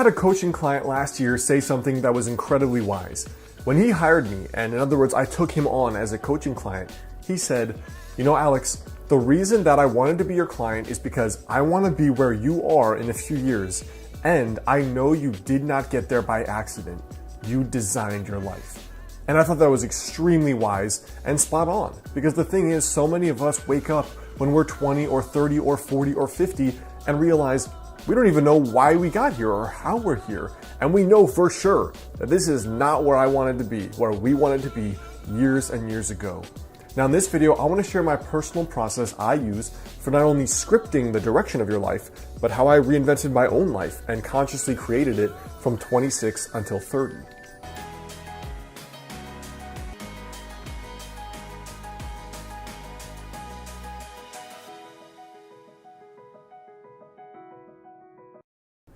had a coaching client last year say something that was incredibly wise. When he hired me, and in other words, I took him on as a coaching client, he said, you know, Alex, the reason that I wanted to be your client is because I want to be where you are in a few years, and I know you did not get there by accident. You designed your life. And I thought that was extremely wise and spot on, because the thing is, so many of us wake up when we're 20 or 30 or 40 or 50 and realize we don't even know why we got here or how we're here. And we know for sure that this is not where I wanted to be, where we wanted to be years and years ago. Now in this video, I want to share my personal process I use for not only scripting the direction of your life, but how I reinvented my own life and consciously created it from 26 until 30.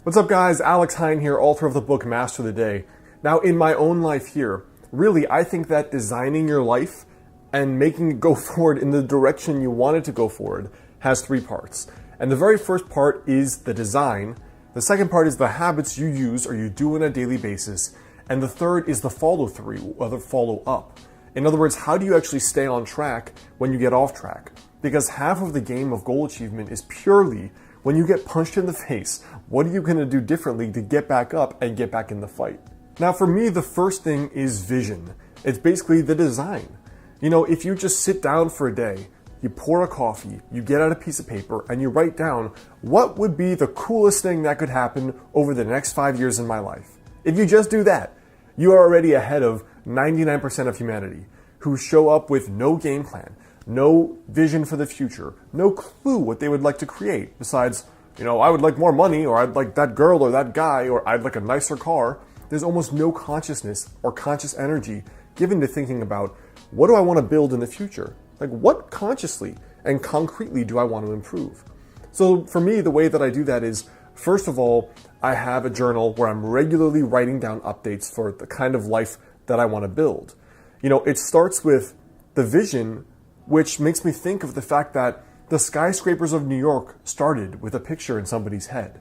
What's up guys, Alex Hine here, author of the book Master the Day. Now in my own life here, really I think that designing your life and making it go forward in the direction you want it to go forward has three parts. And the very first part is the design, the second part is the habits you use or you do on a daily basis, and the third is the follow through or the follow up. In other words, how do you actually stay on track when you get off track? Because half of the game of goal achievement is purely when you get punched in the face, what are you going to do differently to get back up and get back in the fight? Now for me, the first thing is vision. It's basically the design. You know, if you just sit down for a day, you pour a coffee, you get out a piece of paper, and you write down what would be the coolest thing that could happen over the next 5 years in my life. If you just do that, you are already ahead of 99% of humanity who show up with no game plan, no vision for the future, no clue what they would like to create besides, you know, I would like more money, or I'd like that girl or that guy, or I'd like a nicer car. There's almost no consciousness or conscious energy given to thinking about what do I want to build in the future? Like what consciously and concretely do I want to improve? So for me, the way that I do that is, first of all, I have a journal where I'm regularly writing down updates for the kind of life that I want to build. You know, it starts with the vision, which makes me think of the fact that the skyscrapers of New York started with a picture in somebody's head.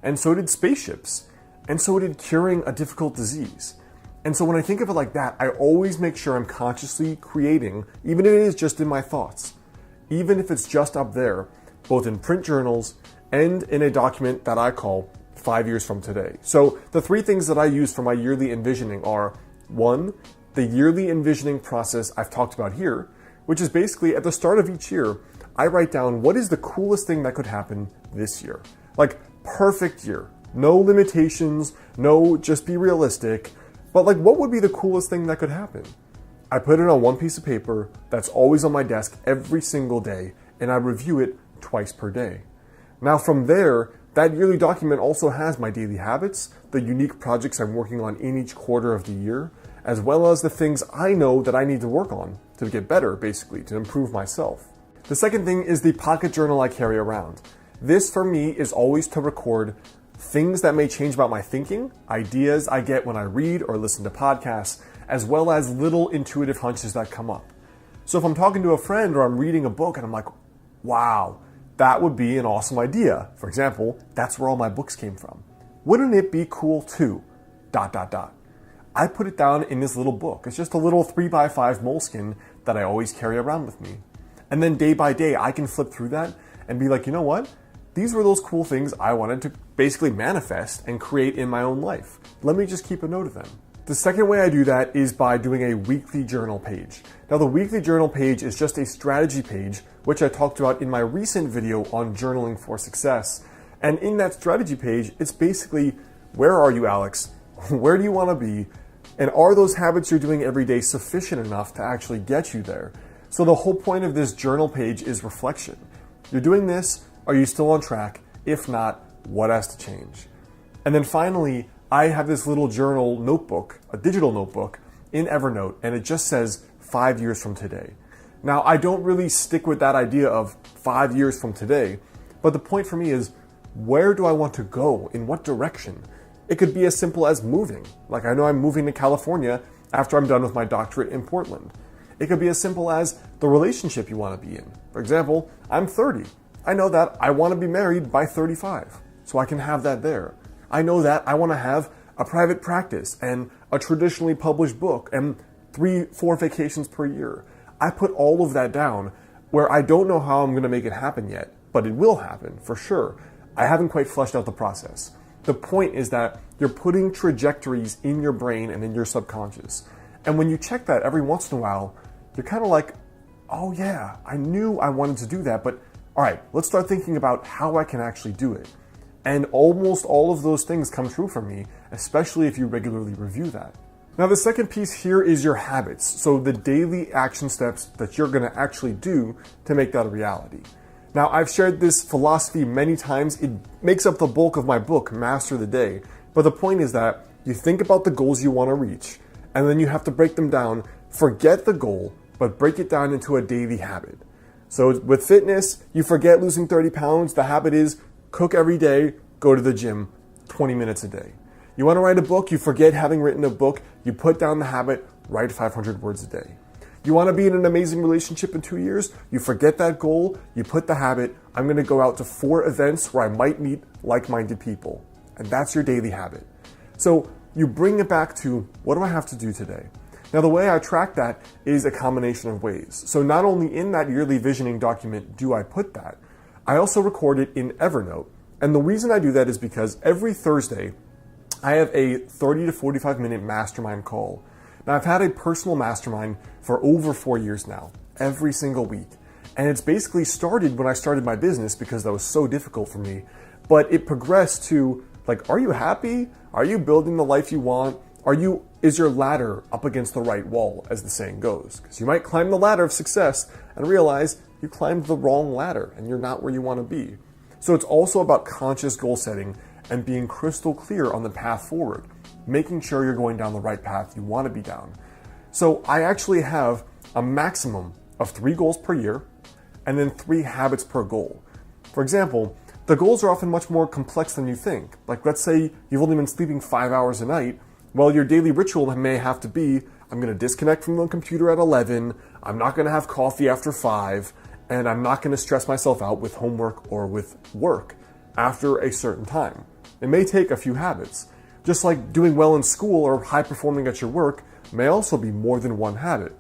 And so did spaceships. And so did curing a difficult disease. And so when I think of it like that, I always make sure I'm consciously creating, even if it is just in my thoughts, even if it's just up there, both in print journals and in a document that I call 5 years from today. So the three things that I use for my yearly envisioning are, one, the yearly envisioning process I've talked about here, which is basically at the start of each year, I write down what is the coolest thing that could happen this year. Like perfect year, no limitations, no just be realistic, but like what would be the coolest thing that could happen? I put it on one piece of paper that's always on my desk every single day, and I review it twice per day. Now from there, that yearly document also has my daily habits, the unique projects I'm working on in each quarter of the year, as well as the things I know that I need to work on to get better, basically, to improve myself. The second thing is the pocket journal I carry around. This for me is always to record things that may change about my thinking, ideas I get when I read or listen to podcasts, as well as little intuitive hunches that come up. So if I'm talking to a friend or I'm reading a book and I'm like, wow, that would be an awesome idea. For example, that's where all my books came from. Wouldn't it be cool too? ... I put it down in this little book. It's just a little 3x5 moleskin that I always carry around with me. And then day by day, I can flip through that and be like, you know what? These were those cool things I wanted to basically manifest and create in my own life. Let me just keep a note of them. The second way I do that is by doing a weekly journal page. Now the weekly journal page is just a strategy page, which I talked about in my recent video on journaling for success. And in that strategy page, it's basically, where are you, Alex? Where do you want to be? And are those habits you're doing every day sufficient enough to actually get you there? So the whole point of this journal page is reflection. You're doing this, are you still on track? If not, what has to change? And then finally, I have this little journal notebook, a digital notebook in Evernote, and it just says 5 years from today. Now, I don't really stick with that idea of 5 years from today, but the point for me is, where do I want to go? In what direction? It could be as simple as moving. Like I know I'm moving to California after I'm done with my doctorate in Portland. It could be as simple as the relationship you want to be in. For example, I'm 30. I know that I want to be married by 35, so I can have that there. I know that I want to have a private practice and a traditionally published book and 3-4 vacations per year. I put all of that down where I don't know how I'm going to make it happen yet, but it will happen for sure. I haven't quite fleshed out the process. The point is that you're putting trajectories in your brain and in your subconscious. And when you check that every once in a while, you're kind of like, oh yeah, I knew I wanted to do that, but all right, let's start thinking about how I can actually do it. And almost all of those things come true for me, especially if you regularly review that. Now, the second piece here is your habits. So the daily action steps that you're going to actually do to make that a reality. Now, I've shared this philosophy many times. It makes up the bulk of my book, Master the Day. But the point is that you think about the goals you want to reach, and then you have to break them down. Forget the goal, but break it down into a daily habit. So with fitness, you forget losing 30 pounds. The habit is cook every day, go to the gym 20 minutes a day. You want to write a book, you forget having written a book, you put down the habit, write 500 words a day. You want to be in an amazing relationship in 2 years, you forget that goal, you put the habit, I'm going to go out to 4 events where I might meet like-minded people. And that's your daily habit. So you bring it back to, what do I have to do today? Now, the way I track that is a combination of ways. So not only in that yearly visioning document do I put that, I also record it in Evernote. And the reason I do that is because every Thursday, I have a 30 to 45 minute mastermind call. Now, I've had a personal mastermind for over 4 years now, every single week. And it's basically started when I started my business because that was so difficult for me. But it progressed to, like, are you happy? Are you building the life you want? Is your ladder up against the right wall, as the saying goes? Because you might climb the ladder of success and realize you climbed the wrong ladder and you're not where you want to be. So it's also about conscious goal setting and being crystal clear on the path forward, making sure you're going down the right path you want to be down. So I actually have a maximum of 3 goals per year and then 3 habits per goal. For example, the goals are often much more complex than you think. Like, let's say you've only been sleeping 5 hours a night. Well, your daily ritual may have to be, I'm going to disconnect from the computer at 11, I'm not going to have coffee after 5, and I'm not going to stress myself out with homework or with work after a certain time. It may take a few habits. Just like doing well in school or high performing at your work may also be more than one habit.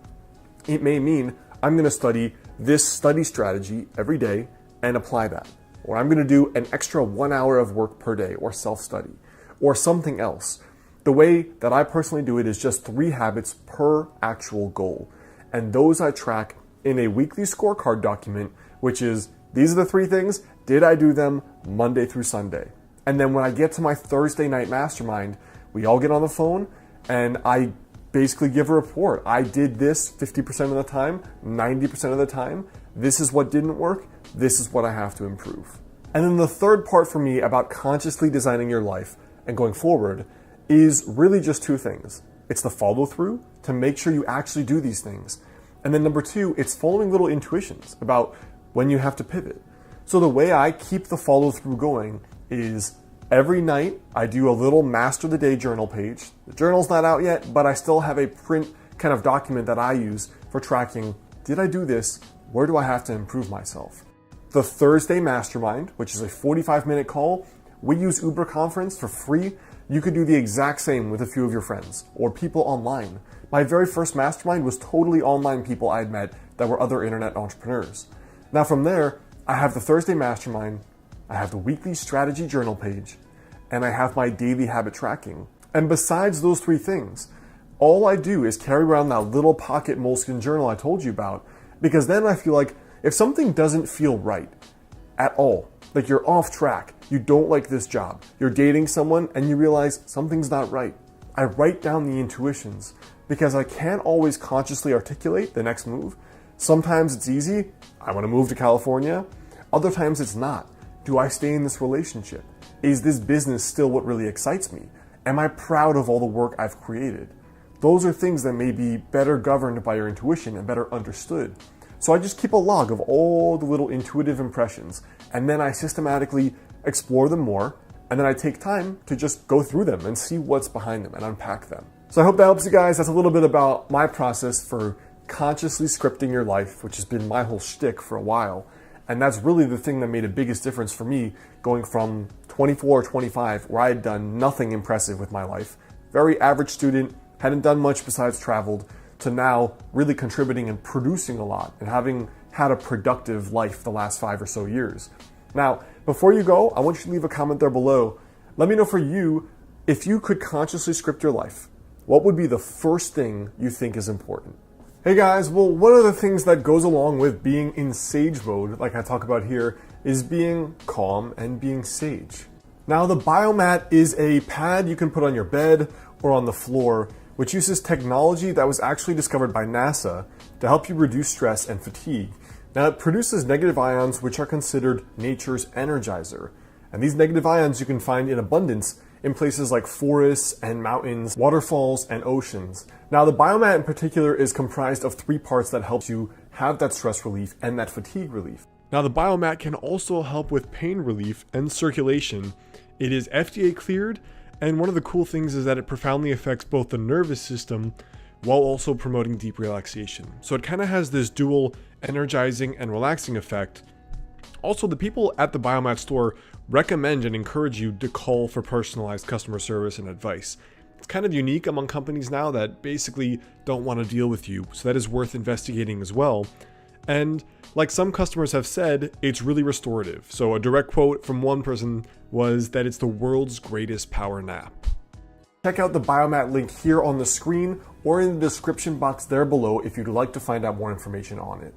It may mean I'm going to study this study strategy every day and apply that. Or I'm going to do an extra 1 hour of work per day or self-study or something else. The way that I personally do it is just 3 habits per actual goal. And those I track in a weekly scorecard document, which is, these are the 3 things, did I do them Monday through Sunday? And then when I get to my Thursday night mastermind, we all get on the phone and I basically give a report. I did this 50% of the time, 90% of the time. This is what didn't work. This is what I have to improve. And then the third part for me about consciously designing your life and going forward is really just 2 things. It's the follow through to make sure you actually do these things. And then number 2, it's following little intuitions about when you have to pivot. So the way I keep the follow through going is every night I do a little Master the Day journal page. The journal's not out yet, but I still have a print kind of document that I use for tracking, did I do this? Where do I have to improve myself? The Thursday Mastermind, which is a 45-minute call, we use Uber Conference for free. You could do the exact same with a few of your friends or people online. My very first mastermind was totally online people I'd met that were other internet entrepreneurs. Now from there, I have the Thursday Mastermind, I have the weekly strategy journal page, and I have my daily habit tracking. And besides those 3 things, all I do is carry around that little pocket moleskin journal I told you about, because then I feel like if something doesn't feel right at all, like you're off track, you don't like this job, you're dating someone and you realize something's not right, I write down the intuitions because I can't always consciously articulate the next move. Sometimes it's easy, I want to move to California. Other times it's not. Do I stay in this relationship? Is this business still what really excites me? Am I proud of all the work I've created? Those are things that may be better governed by your intuition and better understood. So I just keep a log of all the little intuitive impressions, and then I systematically explore them more, and then I take time to just go through them and see what's behind them and unpack them. So I hope that helps you guys. That's a little bit about my process for consciously scripting your life, which has been my whole shtick for a while. And that's really the thing that made the biggest difference for me, going from 24 or 25, where I had done nothing impressive with my life, very average student, hadn't done much besides traveled, to now really contributing and producing a lot and having had a productive life the last 5 or so years. Now, before you go, I want you to leave a comment there below. Let me know for you, if you could consciously script your life, what would be the first thing you think is important? Hey guys, well, one of the things that goes along with being in sage mode, like I talk about here, is being calm and being sage. Now, the Biomat is a pad you can put on your bed or on the floor, which uses technology that was actually discovered by NASA to help you reduce stress and fatigue. Now, it produces negative ions, which are considered nature's energizer. And these negative ions you can find in abundance in places like forests and mountains, waterfalls, and oceans. Now, the Biomat in particular is comprised of 3 parts that helps you have that stress relief and that fatigue relief. Now, the Biomat can also help with pain relief and circulation. It is FDA cleared, and one of the cool things is that it profoundly affects both the nervous system while also promoting deep relaxation. So it kind of has this dual energizing and relaxing effect. Also, the people at the Biomat store recommend and encourage you to call for personalized customer service and advice. It's kind of unique among companies now that basically don't want to deal with you, so that is worth investigating as well. And like some customers have said, it's really restorative. So a direct quote from one person was that it's the world's greatest power nap. Check out the Biomat link here on the screen or in the description box there below if you'd like to find out more information on it.